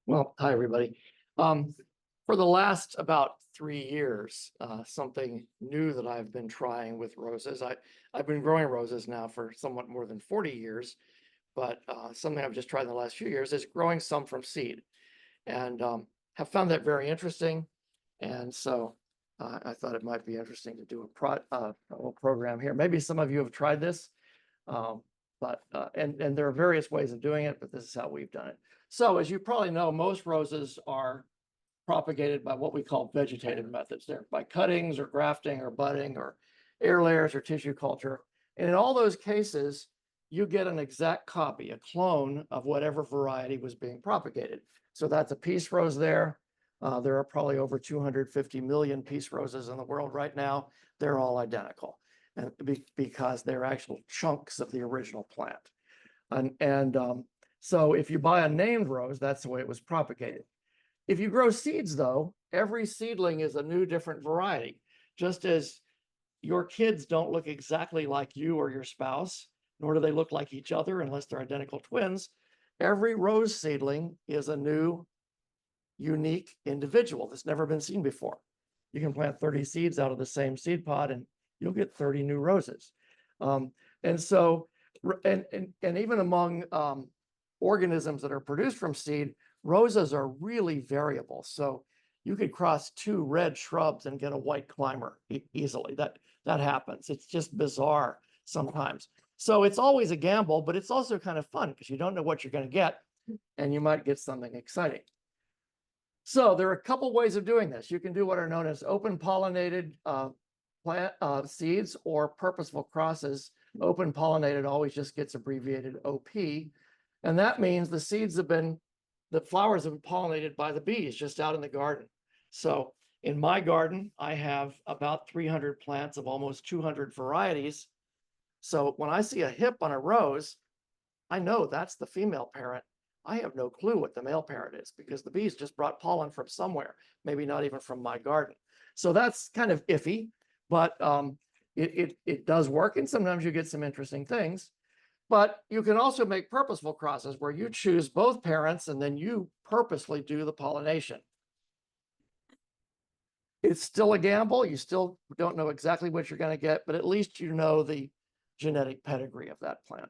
Well, hi, everybody. For the last about 3 years, something new that I've been trying with roses. I've been growing roses now for somewhat more than 40 years, but something I've just tried in the last few years is growing some from seed, and have found that very interesting. And so I thought it might be interesting to do a little program here. Maybe some of you have tried this, um, but there are various ways of doing it, but this is how we've done it. So as you probably know, most roses are propagated by what we call vegetative methods. They're by cuttings or grafting or budding or air layers or tissue culture. And in all those cases, you get an exact copy, a clone of whatever variety was being propagated. So that's a peace rose there. There are probably over 250 million peace roses in the world right now. They're all identical, and because they're actual chunks of the original plant. So if you buy a named rose, that's the way it was propagated. If you grow seeds, though, every seedling is a new different variety. Just as your kids don't look exactly like you or your spouse, nor do they look like each other unless they're identical twins, every rose seedling is a new, unique individual that's never been seen before. You can plant 30 seeds out of the same seed pod and you'll get 30 new roses. And even among organisms that are produced from seed, roses are really variable. So you could cross two red shrubs and get a white climber easily. That happens. It's just bizarre sometimes. So it's always a gamble, but it's also kind of fun because you don't know what you're going to get, and you might get something exciting. So there are a couple ways of doing this. You can do what are known as open pollinated plant seeds or purposeful crosses. Open pollinated always just gets abbreviated OP. And that means the flowers have been pollinated by the bees just out in the garden. So in my garden, I have about 300 plants of almost 200 varieties. So when I see a hip on a rose, I know that's the female parent. I have no clue what the male parent is because the bees just brought pollen from somewhere, maybe not even from my garden. So that's kind of iffy, but it does work. And sometimes you get some interesting things. But you can also make purposeful crosses where you choose both parents and then you purposely do the pollination. It's still a gamble. You still don't know exactly what you're going to get, but at least you know the genetic pedigree of that plant.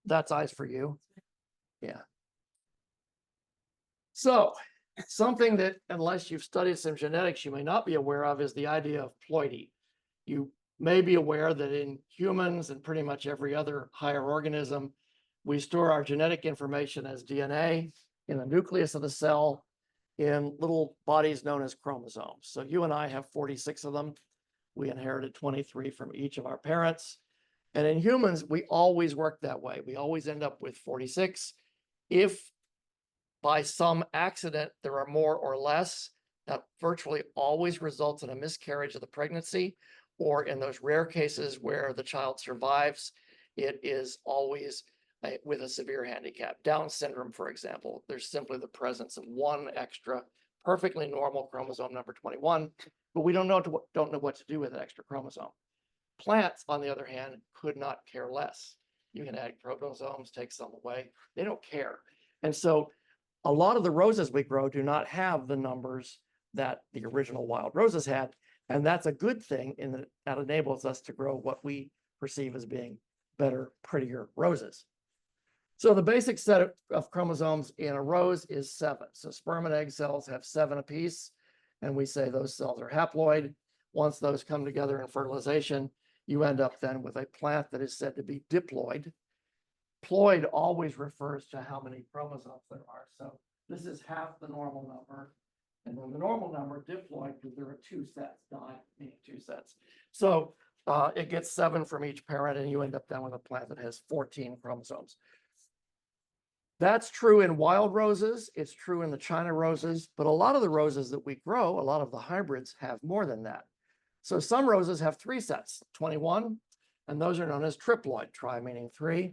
That's eyes for you. Yeah. So something that, unless you've studied some genetics, you may not be aware of is the idea of ploidy. You may be aware that in humans and pretty much every other higher organism, we store our genetic information as DNA in the nucleus of the cell in little bodies known as chromosomes. So you and I have 46 of them. We inherited 23 from each of our parents. And in humans, we always work that way. We always end up with 46. If by some accident there are more or less, that virtually always results in a miscarriage of the pregnancy, or in those rare cases where the child survives, it is always with a severe handicap. Down syndrome, for example, there's simply the presence of one extra perfectly normal chromosome, number 21, but we don't know what to do with that extra chromosome. Plants, on the other hand, could not care less. You can add chromosomes, take some away. They don't care. And so a lot of the roses we grow do not have the numbers that the original wild roses had. And that's a good thing in that that enables us to grow what we perceive as being better, prettier roses. So the basic set of chromosomes in a rose is 7. So sperm and egg cells have 7 apiece. And we say those cells are haploid. Once those come together in fertilization, you end up then with a plant that is said to be diploid. Ploid always refers to how many chromosomes there are. So this is half the normal number. And then the normal number, diploid, because there are 2 sets, di meaning 2 sets. So it gets 7 from each parent, and you end up then with a plant that has 14 chromosomes. That's true in wild roses. It's true in the China roses, but a lot of the roses that we grow, a lot of the hybrids have more than that. So some roses have 3 sets, 21, and those are known as triploid, tri meaning 3.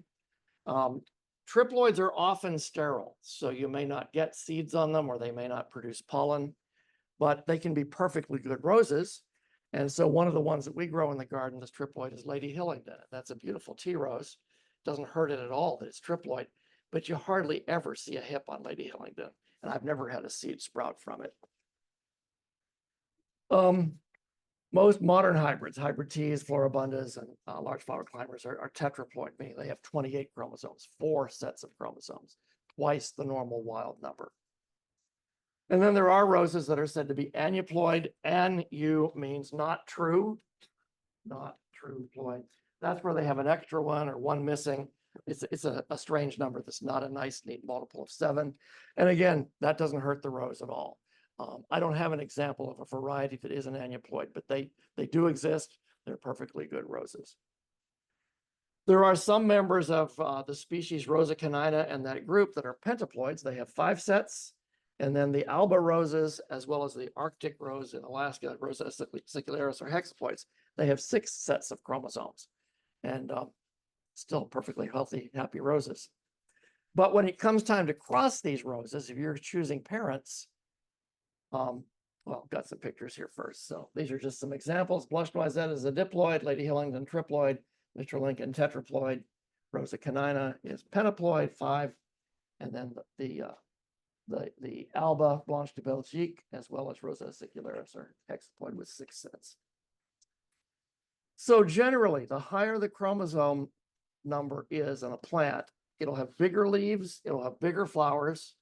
Triploids are often sterile, so you may not get seeds on them or they may not produce pollen, but they can be perfectly good roses. And so one of the ones that we grow in the garden, this triploid, is Lady Hillingdon. That's a beautiful tea rose. Doesn't hurt it at all that it's triploid. but you hardly ever see a hip on Lady Hillingdon, and I've never had a seed sprout from it. Most modern hybrids, hybrid teas, floribundas, and large flower climbers are tetraploid, meaning they have 28 chromosomes, 4 sets of chromosomes, twice the normal wild number. And then there are roses that are said to be aneuploid. Anu means not true ploid. That's where they have an extra one or one missing. It's a strange number. That's not a nice, neat multiple of 7. And again, that doesn't hurt the rose at all. I don't have an example of a variety that is an aneuploid, but they do exist. They're perfectly good roses. There are some members of the species Rosa canina and that group that are pentaploids. They have 5 sets. And then the alba roses, as well as the Arctic rose in Alaska, Rosa sicularis, are hexaploids. They have 6 sets of chromosomes, and still perfectly healthy, happy roses. But when it comes time to cross these roses, if you're choosing parents, well, I've got some pictures here first. So these are just some examples. Blush noisette is a diploid, Lady Hillingdon triploid, Mr. Lincoln tetraploid, Rosa canina is pentaploid, 5, and then the Alba Blanche de Belgique, as well as Rosa sicularis, are hexaploid with 6 sets. So generally, the higher the chromosome number is in a plant, it'll have bigger leaves, it'll have bigger flowers,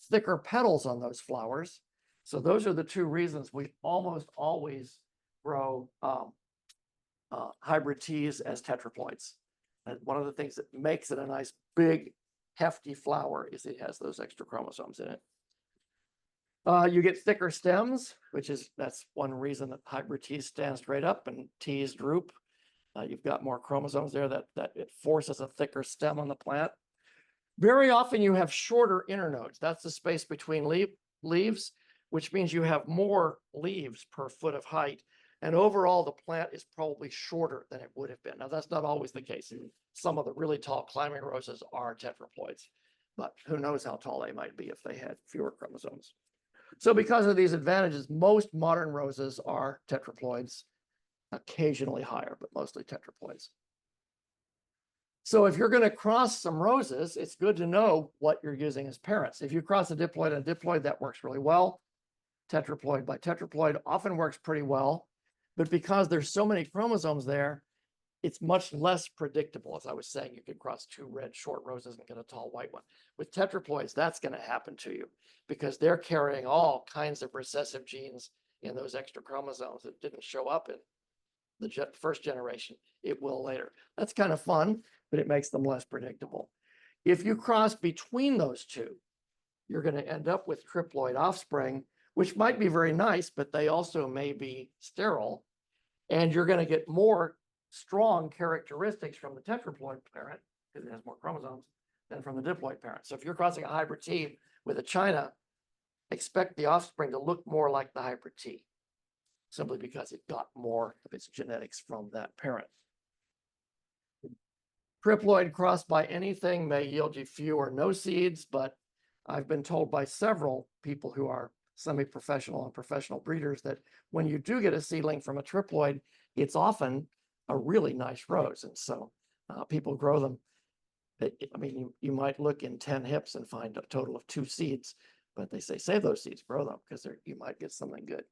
thicker petals on those flowers. So those are the 2 reasons we almost always grow hybrid teas as tetraploids. And one of the things that makes it a nice big hefty flower is it has those extra chromosomes in it. You get thicker stems, that's one reason that hybrid teas stand straight up and teas droop. You've got more chromosomes there that it forces a thicker stem on the plant. Very often you have shorter internodes. That's the space between leaves, which means you have more leaves per foot of height. And overall, the plant is probably shorter than it would have been. Now, that's not always the case. Some of the really tall climbing roses are tetraploids, but who knows how tall they might be if they had fewer chromosomes. So because of these advantages, most modern roses are tetraploids, occasionally higher, but mostly tetraploids. So if you're going to cross some roses, it's good to know what you're using as parents. If you cross a diploid and a diploid, that works really well. Tetraploid by tetraploid often works pretty well. But because there's so many chromosomes there, it's much less predictable. As I was saying, you could cross 2 red short roses and get a tall white one. With tetraploids, that's going to happen to you because they're carrying all kinds of recessive genes in those extra chromosomes that didn't show up in the first generation. It will later. That's kind of fun, but it makes them less predictable. If you cross between those 2, you're going to end up with triploid offspring, which might be very nice, but they also may be sterile. And you're going to get more strong characteristics from the tetraploid parent, because it has more chromosomes, than from the diploid parent. So if you're crossing a hybrid tea with a china, expect the offspring to look more like the hybrid tea, simply because it got more of its genetics from that parent. Triploid crossed by anything may yield you few or no seeds, but I've been told by several people who are semi-professional and professional breeders that when you do get a seedling from a triploid, it's often a really nice rose. And so people grow them. I mean, you might look in 10 hips and find a total of 2 seeds, but they say, save those seeds, grow them, because you might get something good.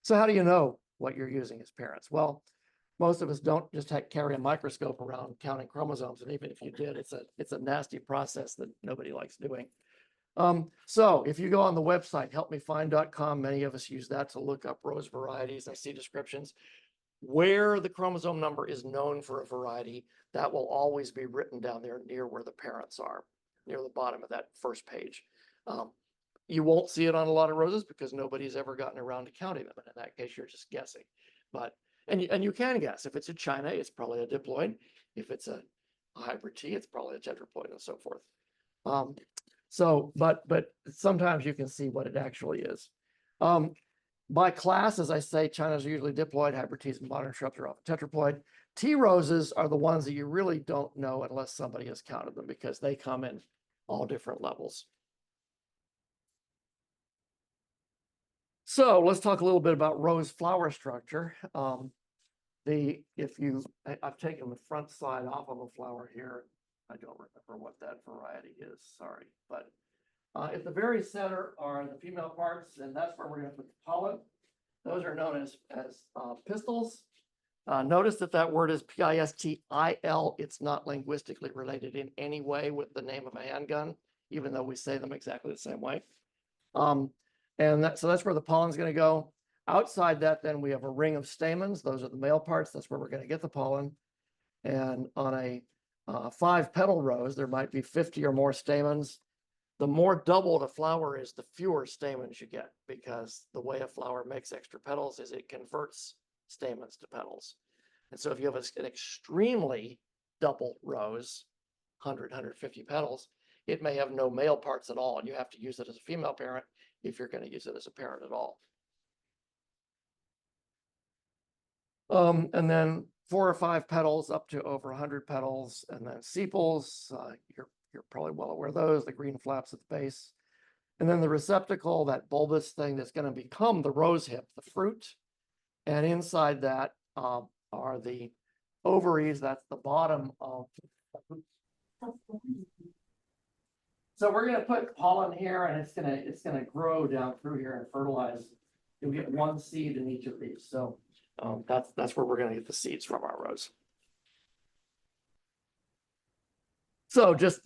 So how do you know what you're using as parents? Well, most of us don't just carry a microscope around counting chromosomes. And even if you did, it's a nasty process that nobody likes doing. So if you go on the website, helpmefind.com, many of us use that to look up rose varieties and see descriptions. Where the chromosome number is known for a variety, that will always be written down there near where the parents are, near the bottom of that first page. You won't see it on a lot of roses because nobody's ever gotten around to counting them. And in that case, you're just guessing. But and you can guess. If it's a china, it's probably a diploid. If it's a hybrid tea, it's probably a tetraploid, and so forth. But sometimes you can see what it actually is. By class, as I say, chinas are usually diploid, hybrid teas and modern shrubs are often tetraploid. Tea roses are the ones that you really don't know unless somebody has counted them, because they come in all different levels. So let's talk a little bit about rose flower structure. I've taken the front side off of a flower here. I don't remember what that variety is, sorry, but at the very center are the female parts, and that's where we're going to put the pollen. Those are known as pistils. Notice that that word is P-I-S-T-I-L. It's not linguistically related in any way with the name of a handgun, even though we say them exactly the same way. So that's where the pollen is going to go. Outside that, then we have a ring of stamens. Those are the male parts. That's where we're going to get the pollen. And on a 5 petal rose, there might be 50 or more stamens. The more doubled a flower is, the fewer stamens you get, because the way a flower makes extra petals is it converts stamens to petals. And so if you have an extremely double rose, 100, 150 petals, it may have no male parts at all, and you have to use it as a female parent if you're going to use it as a parent at all. And then 4 or 5 petals up to over 100 petals, and then sepals. You're probably well aware of those, the green flaps at the base. And then the receptacle, that bulbous thing that's going to become the rose hip, the fruit. And inside that are the ovaries. That's the bottom of. So we're going to put pollen here, and it's going to grow down through here and fertilize. You'll get 1 seed in each of these. So that's where we're going to get the seeds from our rose. So just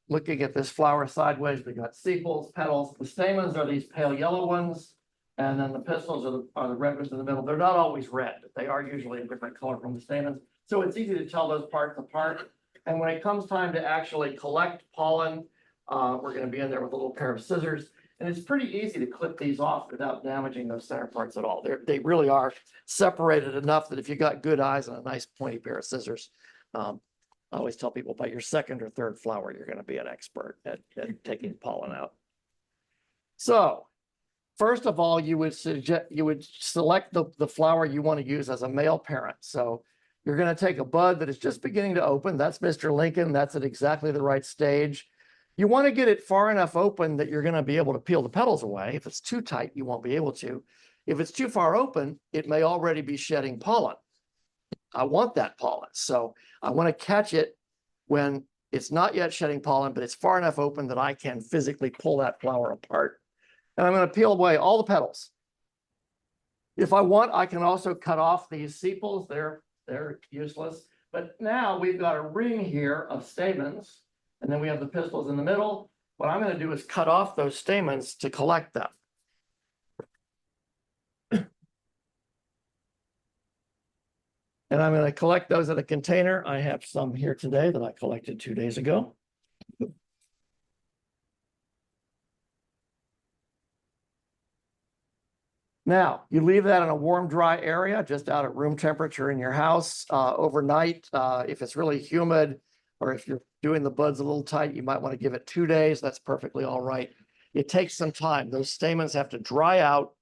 looking at this flower sideways, we got sepals, petals. The stamens are these pale yellow ones, and then the pistils are the red ones in the middle. They're not always red. They are usually a different color from the stamens. So it's easy to tell those parts apart. And when it comes time to actually collect pollen, we're going to be in there with a little pair of scissors. And it's pretty easy to clip these off without damaging those center parts at all. They really are separated enough that if you got good eyes and a nice pointy pair of scissors, I always tell people by your 2nd or 3rd flower, you're going to be an expert at taking pollen out. So first of all, you would select the flower you want to use as a male parent. So you're going to take a bud that is just beginning to open. That's Mr. Lincoln. That's at exactly the right stage. You want to get it far enough open that you're going to be able to peel the petals away. If it's too tight, you won't be able to. If it's too far open, it may already be shedding pollen. I want that pollen. So I want to catch it when it's not yet shedding pollen, but it's far enough open that I can physically pull that flower apart. And I'm going to peel away all the petals. If I want, I can also cut off these sepals. They're useless. But now we've got a ring here of stamens, and then we have the pistils in the middle. What I'm going to do is cut off those stamens to collect them. And I'm going to collect those in a container. I have some here today that I collected 2 days ago. Now, you leave that in a warm, dry area, just out at room temperature in your house overnight. If it's really humid, or if you're doing the buds a little tight, you might want to give it 2 days. That's perfectly all right. It takes some time. Those stamens have to dry out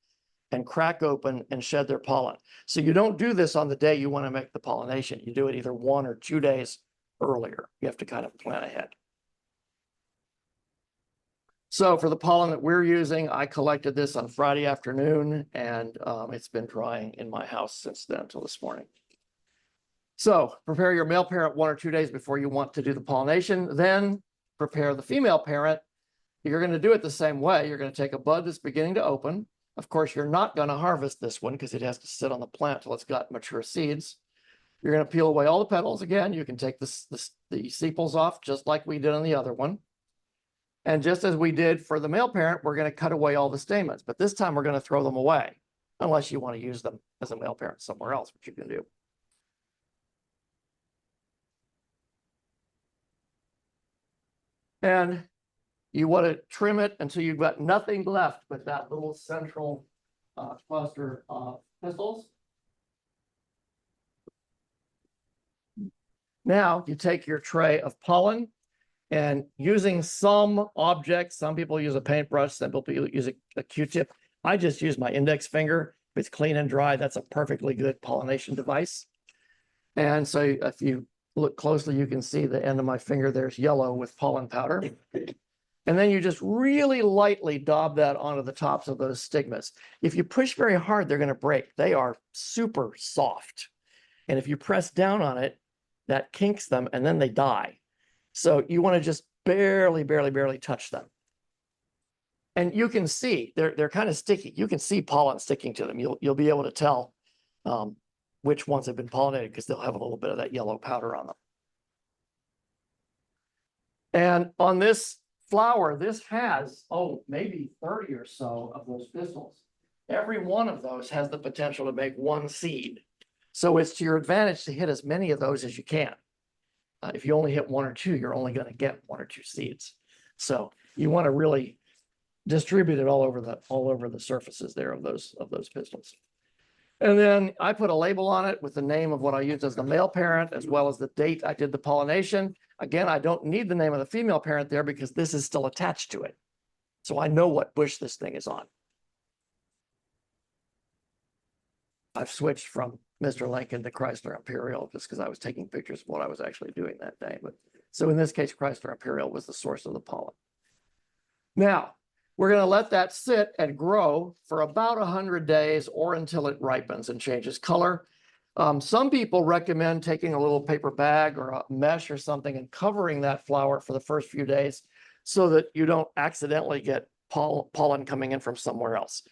and crack open and shed their pollen. So you don't do this on the day you want to make the pollination. You do it either 1 or 2 days earlier. You have to kind of plan ahead. So for the pollen that we're using, I collected this on Friday afternoon, and it's been drying in my house since then until this morning. So prepare your male parent 1 or 2 days before you want to do the pollination. Then prepare the female parent. You're going to do it the same way. You're going to take a bud that's beginning to open. Of course, you're not going to harvest this one because it has to sit on the plant till it's got mature seeds. You're going to peel away all the petals again. You can take the sepals off just like we did on the other one. And just as we did for the male parent, we're going to cut away all the stamens. But this time we're going to throw them away, unless you want to use them as a male parent somewhere else, which you can do. And you want to trim it until you've got nothing left but that little central cluster of pistils. Now you take your tray of pollen, and using some objects, some people use a paintbrush, some people use a Q-tip. I just use my index finger. If it's clean and dry, that's a perfectly good pollination device. And so if you look closely, you can see the end of my finger there's yellow with pollen powder. And then you just really lightly daub that onto the tops of those stigmas. If you push very hard, they're going to break. They are super soft. And if you press down on it, that kinks them and then they die. So you want to just barely, barely, barely touch them. And you can see they're kind of sticky. You can see pollen sticking to them. You'll be able to tell which ones have been pollinated because they'll have a little bit of that yellow powder on them. And on this flower, this has, maybe 30 or so of those pistils. Every one of those has the potential to make one seed. So it's to your advantage to hit as many of those as you can. If you only hit one or two, you're only going to get one or two seeds. So you want to really distribute it all over the surfaces there of those pistils. And then I put a label on it with the name of what I used as the male parent, as well as the date I did the pollination. Again, I don't need the name of the female parent there because this is still attached to it. So I know what bush this thing is on. I've switched from Mr. Lincoln to Chrysler Imperial just because I was taking pictures of what I was actually doing that day. But so in this case, Chrysler Imperial was the source of the pollen. Now, we're going to let that sit and grow for about 100 days or until it ripens and changes color. Some people recommend taking a little paper bag or a mesh or something and covering that flower for the first few days so that you don't accidentally get pollen coming in from somewhere else.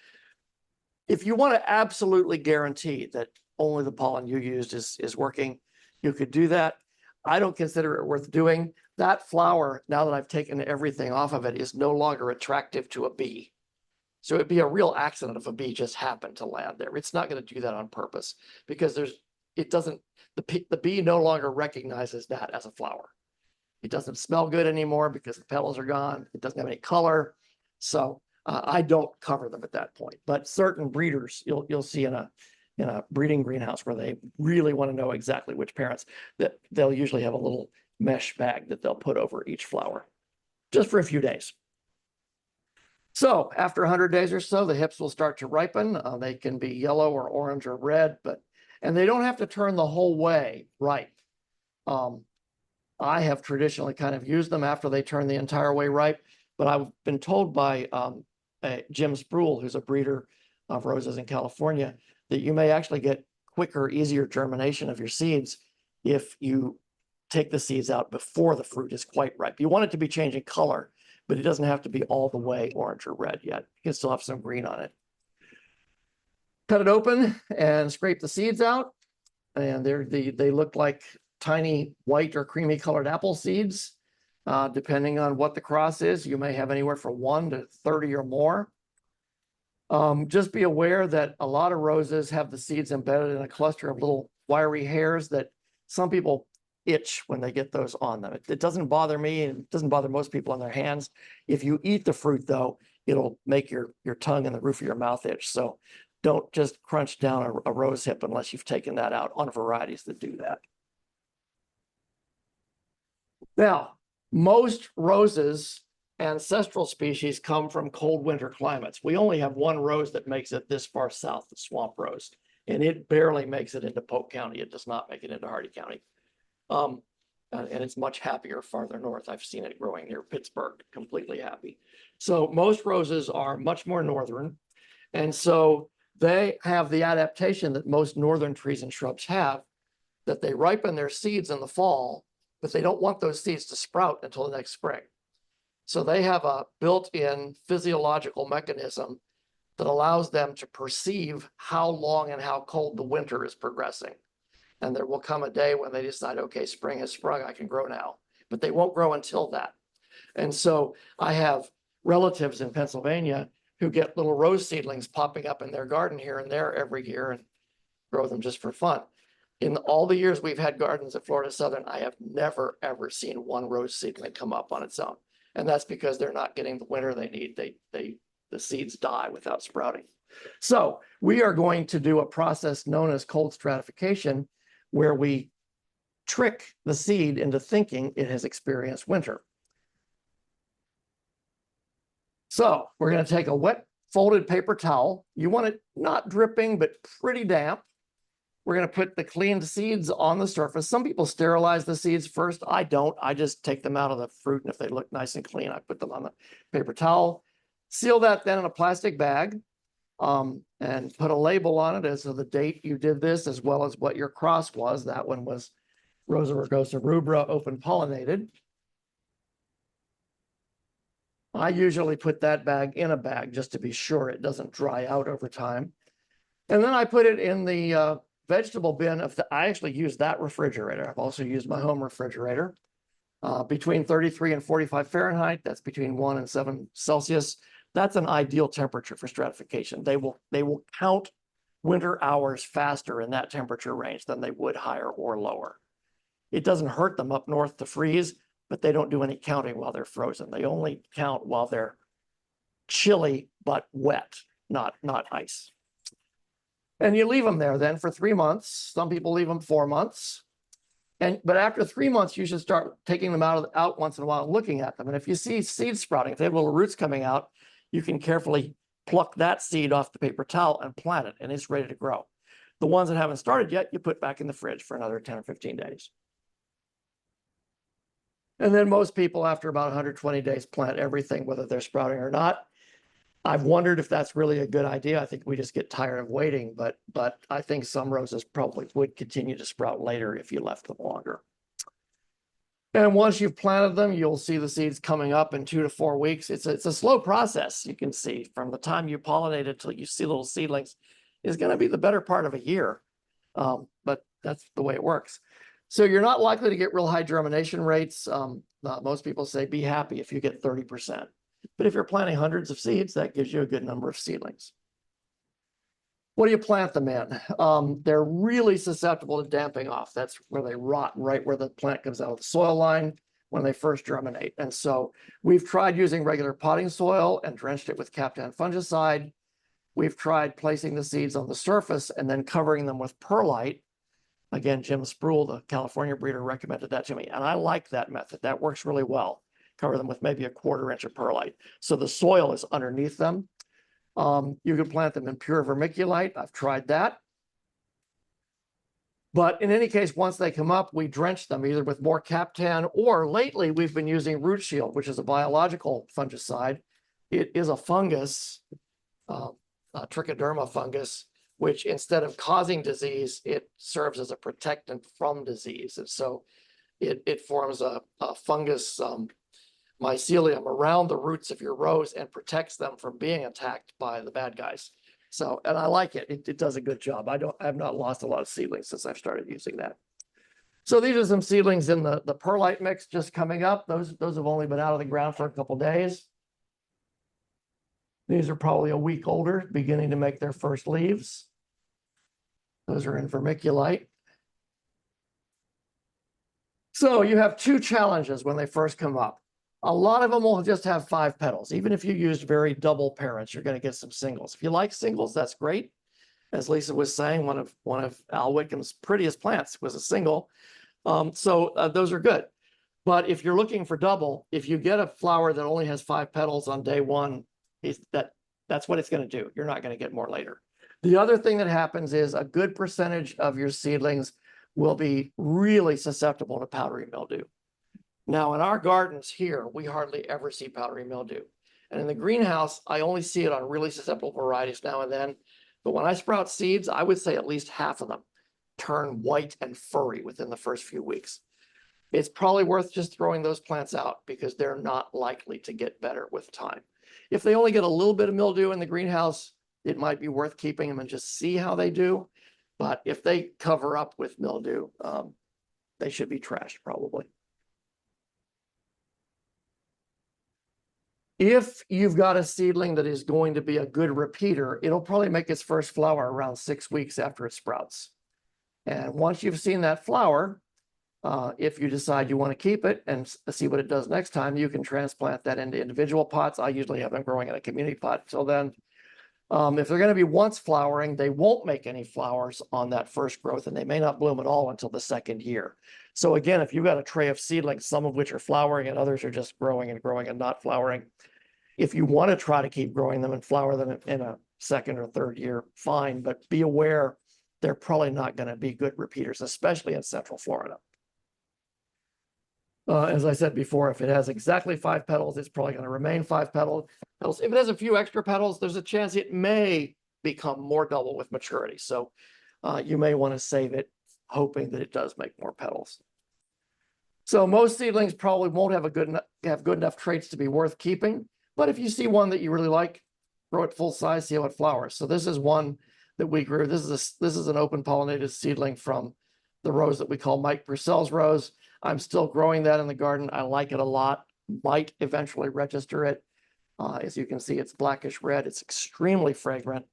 If you want to absolutely guarantee that only the pollen you used is working, you could do that. I don't consider it worth doing. That flower, now that I've taken everything off of it, is no longer attractive to a bee. So it'd be a real accident if a bee just happened to land there. It's not going to do that on purpose because the bee no longer recognizes that as a flower. It doesn't smell good anymore because the petals are gone. It doesn't have any color. So I don't cover them at that point. But certain breeders, you'll see in a breeding greenhouse where they really want to know exactly which parents, that they'll usually have a little mesh bag that they'll put over each flower just for a few days. So after 100 days or so, the hips will start to ripen. They can be yellow or orange or red, and they don't have to turn the whole way ripe. I have traditionally kind of used them after they turn the entire way ripe, but I've been told by Jim Spruill, who's a breeder of roses in California, that you may actually get quicker, easier germination of your seeds if you take the seeds out before the fruit is quite ripe. You want it to be changing color, but it doesn't have to be all the way orange or red yet. You can still have some green on it. Cut it open and scrape the seeds out. And they look like tiny white or creamy colored apple seeds. Depending on what the cross is, you may have anywhere from 1 to 30 or more. Just be aware that a lot of roses have the seeds embedded in a cluster of little wiry hairs that some people itch when they get those on them. It doesn't bother me, and it doesn't bother most people on their hands. If you eat the fruit, though, it'll make your tongue and the roof of your mouth itch. So don't just crunch down a rose hip unless you've taken that out on varieties that do that. Now, most roses, ancestral species, come from cold winter climates. We only have one rose that makes it this far south, the swamp rose, and it barely makes it into Polk County. It does not make it into Hardy County. And it's much happier farther north. I've seen it growing near Pittsburgh, completely happy. So most roses are much more northern. And so they have the adaptation that most northern trees and shrubs have, that they ripen their seeds in the fall, but they don't want those seeds to sprout until the next spring. So they have a built-in physiological mechanism that allows them to perceive how long and how cold the winter is progressing. And there will come a day when they decide, okay, spring has sprung, I can grow now. But they won't grow until that. And so I have relatives in Pennsylvania who get little rose seedlings popping up in their garden here and there every year and grow them just for fun. In all the years we've had gardens at Florida Southern, I have never, ever seen one rose seedling come up on its own. And that's because they're not getting the winter they need. The seeds die without sprouting. So we are going to do a process known as cold stratification, where we trick the seed into thinking it has experienced winter. So we're going to take a wet folded paper towel. You want it not dripping, but pretty damp. We're going to put the cleaned seeds on the surface. Some people sterilize the seeds first. I don't. I just take them out of the fruit, and if they look nice and clean, I put them on the paper towel. Seal that then in a plastic bag, and put a label on it as to the date you did this, as well as what your cross was. That one was Rosa rugosa rubra open pollinated. I usually put that bag in a bag just to be sure it doesn't dry out over time. And then I put it in the vegetable bin. I actually use that refrigerator. I've also used my home refrigerator. Between 33 and 45 Fahrenheit, that's between 1 and 7 Celsius. That's an ideal temperature for stratification. They will count winter hours faster in that temperature range than they would higher or lower. It doesn't hurt them up north to freeze, but they don't do any counting while they're frozen. They only count while they're chilly but wet, not ice. And you leave them there then for 3 months. Some people leave them 4 months. But after 3 months, you should start taking them out once in a while and looking at them. And if you see seeds sprouting, if they have little roots coming out, you can carefully pluck that seed off the paper towel and plant it, and it's ready to grow. The ones that haven't started yet, you put back in the fridge for another 10 or 15 days. And then most people, after about 120 days, plant everything, whether they're sprouting or not. I've wondered if that's really a good idea. I think we just get tired of waiting, but I think some roses probably would continue to sprout later if you left them longer. And once you've planted them, you'll see the seeds coming up in 2 to 4 weeks. It's a slow process. You can see from the time you pollinate it till you see little seedlings is going to be the better part of a year. But that's the way it works. So you're not likely to get real high germination rates. Most people say be happy if you get 30%. But if you're planting hundreds of seeds, that gives you a good number of seedlings. What do you plant them in? They're really susceptible to damping off. That's where they rot, right where the plant comes out of the soil line when they first germinate. And so we've tried using regular potting soil and drenched it with Captan fungicide. We've tried placing the seeds on the surface and then covering them with perlite. Again, Jim Spruill, the California breeder, recommended that to me. And I like that method. That works really well. Cover them with maybe a 1/4 inch of perlite. So the soil is underneath them. You can plant them in pure vermiculite. I've tried that. But in any case, once they come up, we drench them either with more Captan, or lately we've been using Root Shield, which is a biological fungicide. It is a fungus, a trichoderma fungus, which instead of causing disease, it serves as a protectant from disease. And so it forms a fungus mycelium around the roots of your rose and protects them from being attacked by the bad guys. So, and I like it. It does a good job. I have not lost a lot of seedlings since I've started using that. So these are some seedlings in the perlite mix just coming up. Those have only been out of the ground for a couple days. These are probably a week older, beginning to make their first leaves. Those are in vermiculite. So you have 2 challenges when they first come up. A lot of them will just have 5 petals. Even if you used very double parents, you're going to get some singles. If you like singles, that's great. As Lisa was saying, one of Al Wickham's prettiest plants was a single. Those are good. But if you're looking for double, if you get a flower that only has 5 petals on day 1, that's what it's going to do. You're not going to get more later. The other thing that happens is a good percentage of your seedlings will be really susceptible to powdery mildew. Now, in our gardens here, we hardly ever see powdery mildew. And in the greenhouse, I only see it on really susceptible varieties now and then. But when I sprout seeds, I would say at least half of them turn white and furry within the first few weeks. It's probably worth just throwing those plants out because they're not likely to get better with time. If they only get a little bit of mildew in the greenhouse, it might be worth keeping them and just see how they do. But if they cover up with mildew, they should be trashed probably. If you've got a seedling that is going to be a good repeater, it'll probably make its first flower around 6 weeks after it sprouts. And once you've seen that flower, if you decide you want to keep it and see what it does next time, you can transplant that into individual pots. I usually have them growing in a community pot until then. If they're going to be once flowering, they won't make any flowers on that first growth, and they may not bloom at all until the 2nd year. So again, if you've got a tray of seedlings, some of which are flowering and others are just growing and not flowering, if you want to try to keep growing them and flower them in a 2nd or 3rd year, fine, but be aware they're probably not going to be good repeaters, especially in Central Florida. As I said before, if it has exactly 5 petals, it's probably going to remain 5 petals. If it has a few extra petals, there's a chance it may become more double with maturity. So you may want to save it, hoping that it does make more petals. So most seedlings probably won't have good enough traits to be worth keeping. But if you see one that you really like, grow it full size, see how it flowers. So this is one that we grew. This is an open pollinated seedling from the rose that we call Mike Purcell's rose. I'm still growing that in the garden. I like it a lot. Might eventually register it. As you can see, it's blackish red. It's extremely fragrant,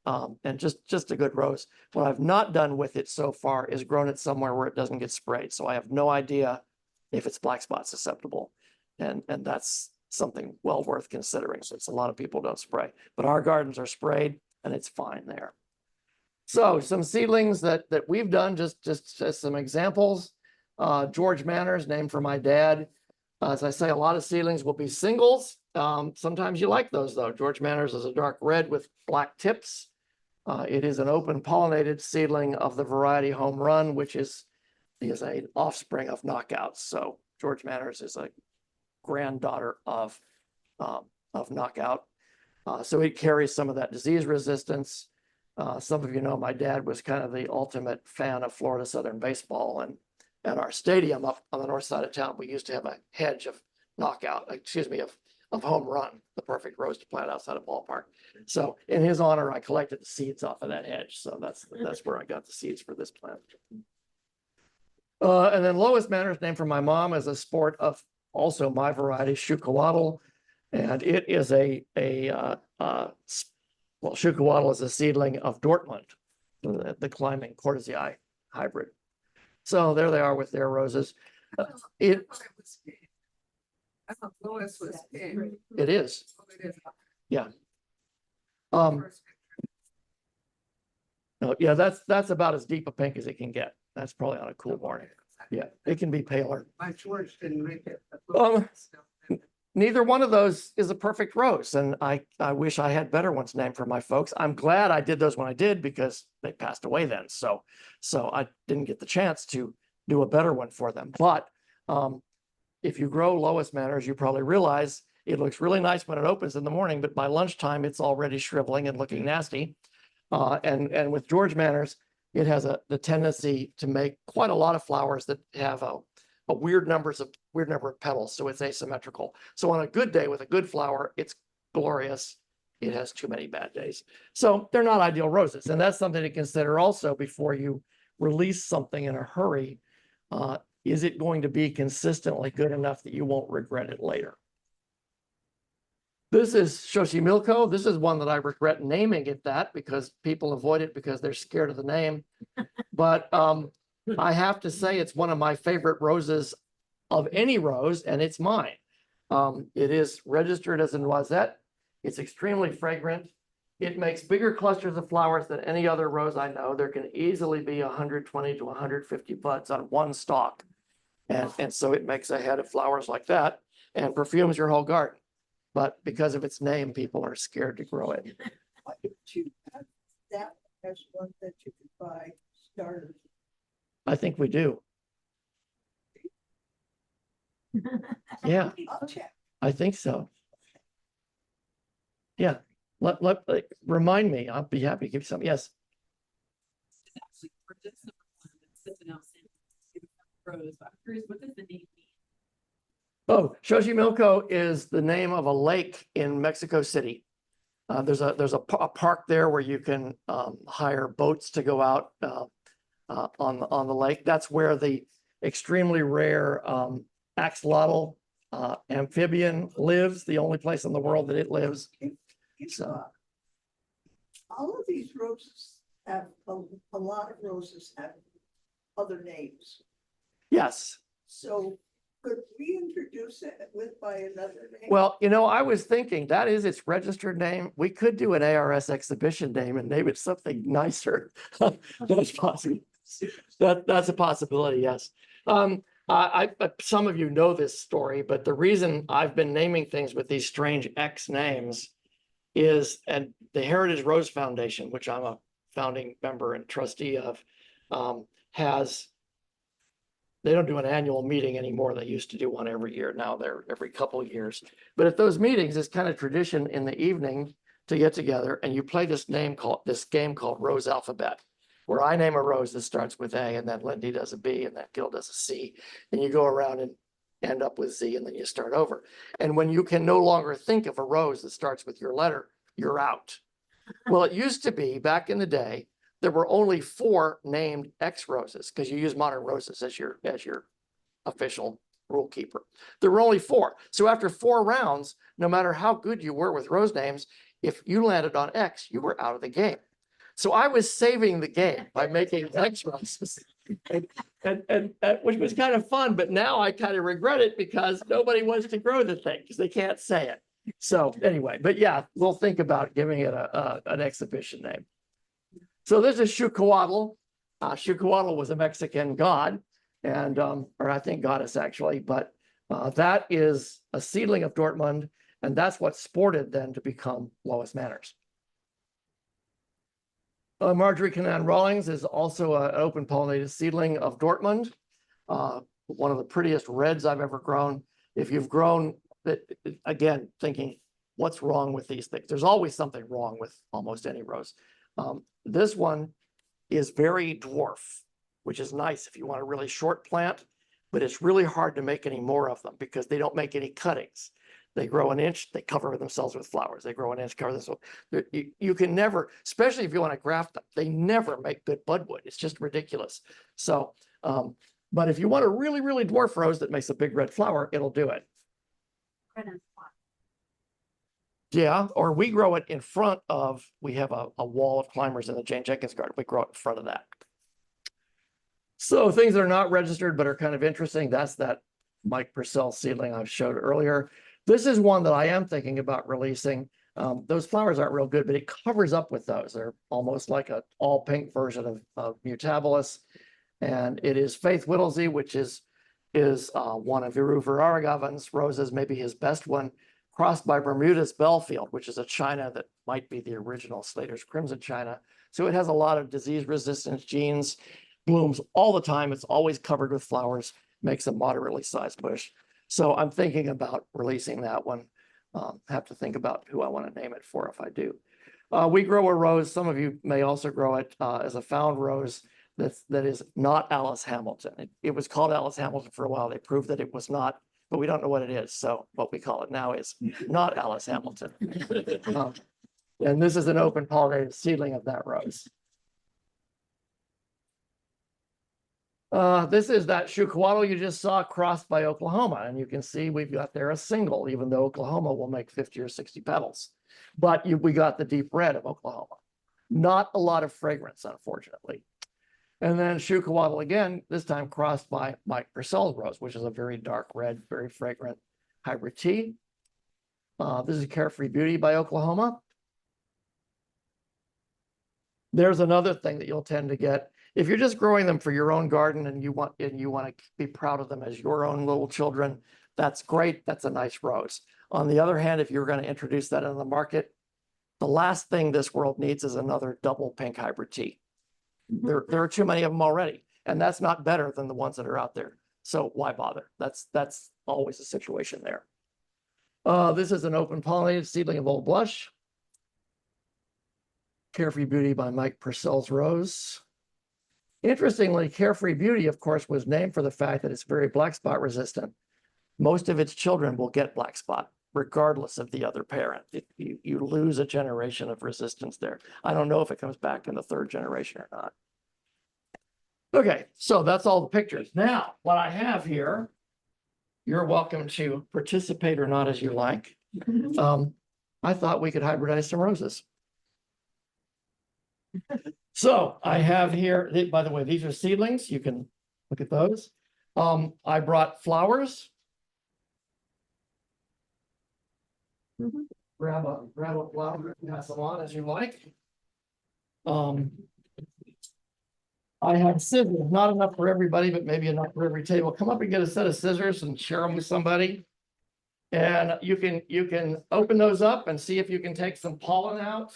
and just a good rose. What I've not done with it so far is grown it somewhere where it doesn't get sprayed. So I have no idea if it's black spot susceptible, and that's something well worth considering, since a lot of people don't spray. But our gardens are sprayed, and it's fine there. So some seedlings that we've done, just as some examples. George Manners, named for my dad. As I say, a lot of seedlings will be singles. Sometimes you like those, though. George Manners is a dark red with black tips. It is an open pollinated seedling of the variety Home Run, which is an offspring of Knockouts. So George Manners is a granddaughter of Knockout. So it carries some of that disease resistance. Some of you know my dad was kind of the ultimate fan of Florida Southern baseball, and at our stadium up on the north side of town, we used to have a hedge of of Home Run, the perfect rose to plant outside a ballpark. So in his honor, I collected the seeds off of that hedge. So that's where I got the seeds for this plant. And then Lois Manners, named for my mom, is a sport of also my variety, Schucoatl. And it is Schucoatl is a seedling of Dortmund, the climbing Cortezii hybrid. So there they are with their roses. I thought Lois was pink. It is. Oh, it is. Yeah. No, yeah, that's about as deep a pink as it can get. That's probably on a cool morning. Yeah, it can be paler. My George didn't make it. Neither one of those is a perfect rose, and I wish I had better ones named for my folks. I'm glad I did those when I did, because they passed away then. So I didn't get the chance to do a better one for them. But if you grow Lois Manners, you probably realize it looks really nice when it opens in the morning, but by lunchtime it's already shriveling and looking nasty. And with George Manners, it has the tendency to make quite a lot of flowers that have a weird number of petals, so it's asymmetrical. So on a good day with a good flower, it's glorious. It has too many bad days. So they're not ideal roses, and that's something to consider also before you release something in a hurry. Is it going to be consistently good enough that you won't regret it later? This is Xochimilco. This is one that I regret naming it that, because people avoid it because they're scared of the name. But I have to say it's one of my favorite roses of any rose, and it's mine. It is registered as a noisette. It's extremely fragrant. It makes bigger clusters of flowers than any other rose I know. There can easily be 120 to 150 buds on one stalk. And so it makes a head of flowers like that and perfumes your whole garden. But because of its name, people are scared to grow it. That as one that you could buy starters. I think we do. Yeah, I'll check. I think so. Yeah, remind me. I'll be happy to give you some. Yes. Actually, for this such an outstanding rose, but I'm curious, what does the name mean? Oh, Xochimilco is the name of a lake in Mexico City. There's a park there where you can hire boats to go out on the lake. That's where the extremely rare axolotl amphibian lives. The only place in the world that it lives. So All of these roses have, a lot of roses have other names. yes. So could we introduce it by another name? Well, I was thinking that is its registered name. We could do an ARS exhibition name and name it something nicer. That's possible. That's a possibility. Yes. Some of you know this story, but the reason I've been naming things with these strange X names is, and the Heritage Rose Foundation, which I'm a founding member and trustee of, they don't do an annual meeting anymore. They used to do one every year. Now they're every couple of years. But at those meetings, it's kind of tradition in the evening to get together and you play this game called Rose Alphabet, where I name a rose that starts with A, and then Lindy does a B, and then Gil does a C. And you go around and end up with Z and then you start over. And when you can no longer think of a rose that starts with your letter, you're out. Well, it used to be back in the day, there were only 4 named X roses because you use modern roses as your official rule keeper. There were only 4. So after 4 rounds, no matter how good you were with rose names, if you landed on X, you were out of the game. So I was saving the game by making X roses, and which was kind of fun. But now I kind of regret it because nobody wants to grow the thing because they can't say it. So anyway, but yeah, we'll think about giving it an exhibition name. So this is Xucoatl. Xucoatl was a Mexican god, and or I think goddess actually, but that is a seedling of Dortmund, and that's what sported then to become Lois Manners. Marjorie Canaan Rawlings is also an open pollinated seedling of Dortmund, one of the prettiest reds I've ever grown. If you've grown, again, thinking, what's wrong with these things? There's always something wrong with almost any rose. This one is very dwarf, which is nice if you want a really short plant, but it's really hard to make any more of them because they don't make any cuttings. They grow an inch, they cover themselves with flowers. They grow an inch, cover themselves. You can never, especially if you want to graft them, they never make good budwood. It's just ridiculous. So, but if you want a really, really dwarf rose that makes a big red flower, it'll do it. Yeah, or we grow it in front of, we have a wall of climbers in the Jane Jenkins garden. We grow it in front of that. So things that are not registered but are kind of interesting. That's that Mike Purcell seedling I showed earlier. This is one that I am thinking about releasing. Those flowers aren't real good, but it covers up with those. They're almost like an all pink version of Mutabilis. And it is Faith Whittlesey, which is one of Viru Varagavan's roses, maybe his best one, crossed by Bermuda's Belfield, which is a China that might be the original Slater's Crimson China. So it has a lot of disease resistance genes, blooms all the time. It's always covered with flowers, makes a moderately sized bush. So I'm thinking about releasing that one. Have to think about who I want to name it for if I do. We grow a rose. Some of you may also grow it as a found rose that is not Alice Hamilton. It was called Alice Hamilton for a while. They proved that it was not, but we don't know what it is. So what we call it now is not Alice Hamilton. And this is an open pollinated seedling of that rose. This is that Xucoatl you just saw crossed by Oklahoma. And you can see we've got there a single, even though Oklahoma will make 50 or 60 petals. But we got the deep red of Oklahoma. Not a lot of fragrance, unfortunately. And then Xucoatl again, this time crossed by Mike Purcell's rose, which is a very dark red, very fragrant hybrid tea. This is Carefree Beauty by Oklahoma. There's another thing that you'll tend to get. If you're just growing them for your own garden and you want to be proud of them as your own little children, that's great. That's a nice rose. On the other hand, if you're going to introduce that in the market, the last thing this world needs is another double pink hybrid tea. There are too many of them already, and that's not better than the ones that are out there. So why bother? That's always the situation there. This is an open pollinated seedling of Old Blush. Carefree Beauty by Mike Purcell's rose. Interestingly, Carefree Beauty, of course, was named for the fact that it's very black spot resistant. Most of its children will get black spot, regardless of the other parent. You lose a generation of resistance there. I don't know if it comes back in the 3rd generation or not. Okay, so that's all the pictures. Now, what I have here, you're welcome to participate or not as you like. I thought we could hybridize some roses. So I have here, by the way, these are seedlings. You can look at those. I brought flowers. Grab a flower and pass them on as you like. I have scissors, not enough for everybody, but maybe enough for every table. Come up and get a set of scissors and share them with somebody. And you can open those up and see if you can take some pollen out.